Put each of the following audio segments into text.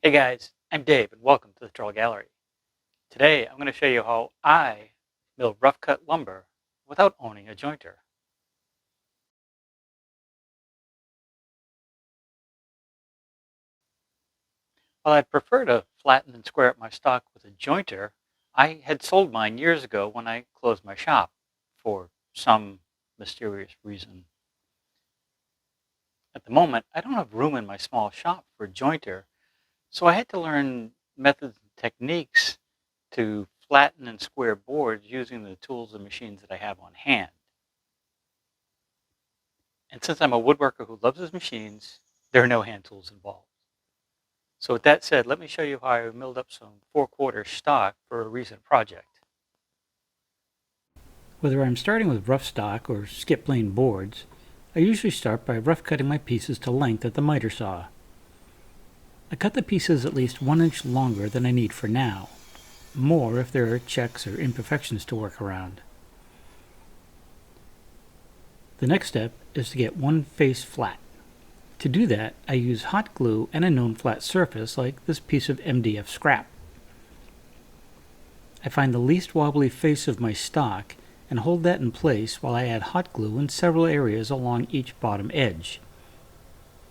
Hey guys, I'm Dave and welcome to the Trull Gallery. Today I'm going to show you how I mill rough cut lumber without owning a jointer. While I'd prefer to flatten and square up my stock with a jointer, I had sold mine years ago when I closed my shop for some mysterious reason. At the moment, I don't have room in my small shop for a jointer, so I had to learn methods and techniques to flatten and square boards using the tools and machines that I have on hand. And since I'm a woodworker who loves his machines, there are no hand tools involved. So with that said, let me show you how I milled up some 4/4 stock for a recent project. Whether I'm starting with rough stock or skip plane boards, I usually start by rough cutting my pieces to length at the miter saw. I cut the pieces at least 1 inch longer than I need for now, more if there are checks or imperfections to work around. The next step is to get one face flat. To do that, I use hot glue and a known flat surface like this piece of MDF scrap. I find the least wobbly face of my stock and hold that in place while I add hot glue in several areas along each bottom edge.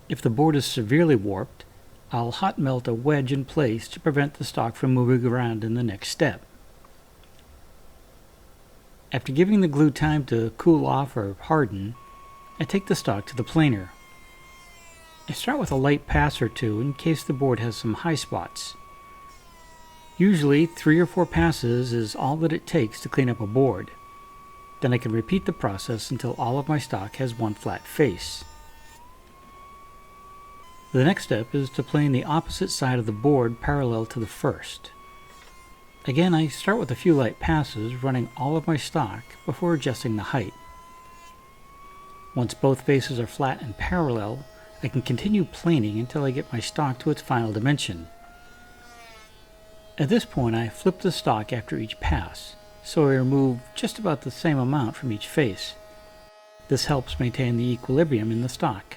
If the board is severely warped, I'll hot melt a wedge in place to prevent the stock from moving around in the next step. After giving the glue time to cool off or harden, I take the stock to the planer. I start with a light pass or two in case the board has some high spots. Usually 3 or 4 passes is all that it takes to clean up a board. Then I can repeat the process until all of my stock has one flat face. The next step is to plane the opposite side of the board parallel to the first. Again, I start with a few light passes, running all of my stock before adjusting the height. Once both faces are flat and parallel, I can continue planing until I get my stock to its final dimension. At this point, I flip the stock after each pass, so I remove just about the same amount from each face. This helps maintain the equilibrium in the stock.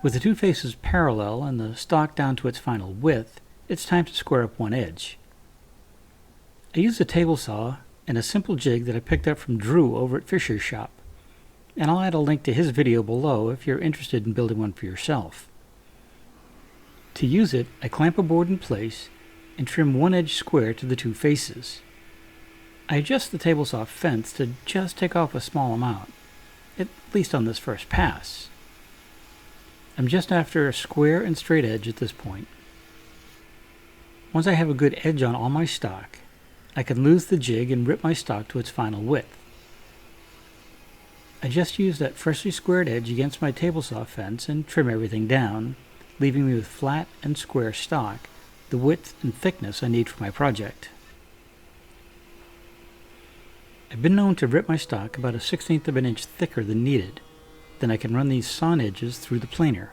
With the two faces parallel and the stock down to its final width, it's time to square up one edge. I use a table saw and a simple jig that I picked up from Drew over at Fisher's shop, and I'll add a link to his video below if you're interested in building one for yourself. To use it, I clamp a board in place and trim one edge square to the two faces. I adjust the table saw fence to just take off a small amount, at least on this first pass. I'm just after a square and straight edge at this point. Once I have a good edge on all my stock, I can lose the jig and rip my stock to its final width. I just use that freshly squared edge against my table saw fence and trim everything down, leaving me with flat and square stock, the width and thickness I need for my project. I've been known to rip my stock about a 1/16 of an inch thicker than needed. Then I can run these sawn edges through the planer.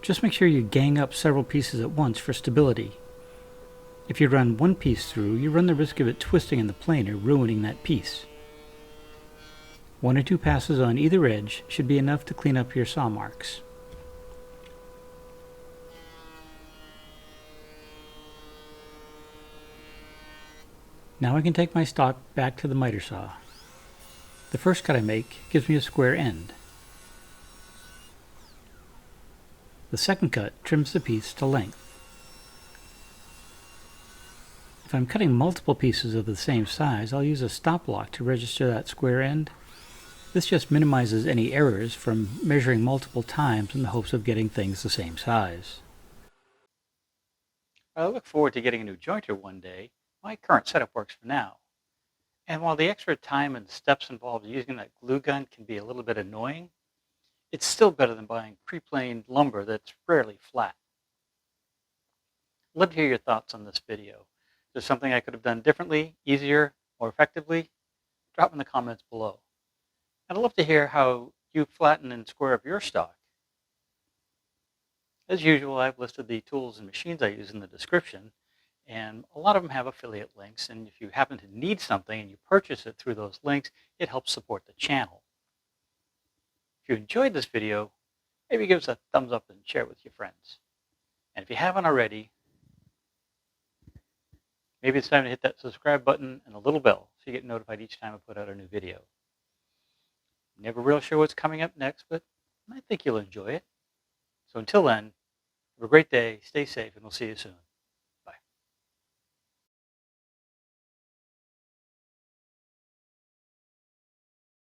Just make sure you gang up several pieces at once for stability. If you run one piece through, you run the risk of it twisting in the planer, ruining that piece. 1 or 2 passes on either edge should be enough to clean up your saw marks. Now I can take my stock back to the miter saw. The first cut I make gives me a square end. The second cut trims the piece to length. If I'm cutting multiple pieces of the same size, I'll use a stop block to register that square end. This just minimizes any errors from measuring multiple times in the hopes of getting things the same size. While I look forward to getting a new jointer one day, my current setup works for now. And while the extra time and steps involved using that glue gun can be a little bit annoying, it's still better than buying pre-planed lumber that's rarely flat. I'd love to hear your thoughts on this video. Is there something I could have done differently, easier, more effectively? Drop in the comments below. And I'd love to hear how you flatten and square up your stock. As usual, I've listed the tools and machines I use in the description, and a lot of them have affiliate links, and if you happen to need something and you purchase it through those links, it helps support the channel. If you enjoyed this video, maybe give us a thumbs up and share it with your friends. And if you haven't already, maybe it's time to hit that subscribe button and the little bell so you get notified each time I put out a new video. Never real sure what's coming up next, but I think you'll enjoy it. So until then, have a great day, stay safe, and we'll see you soon.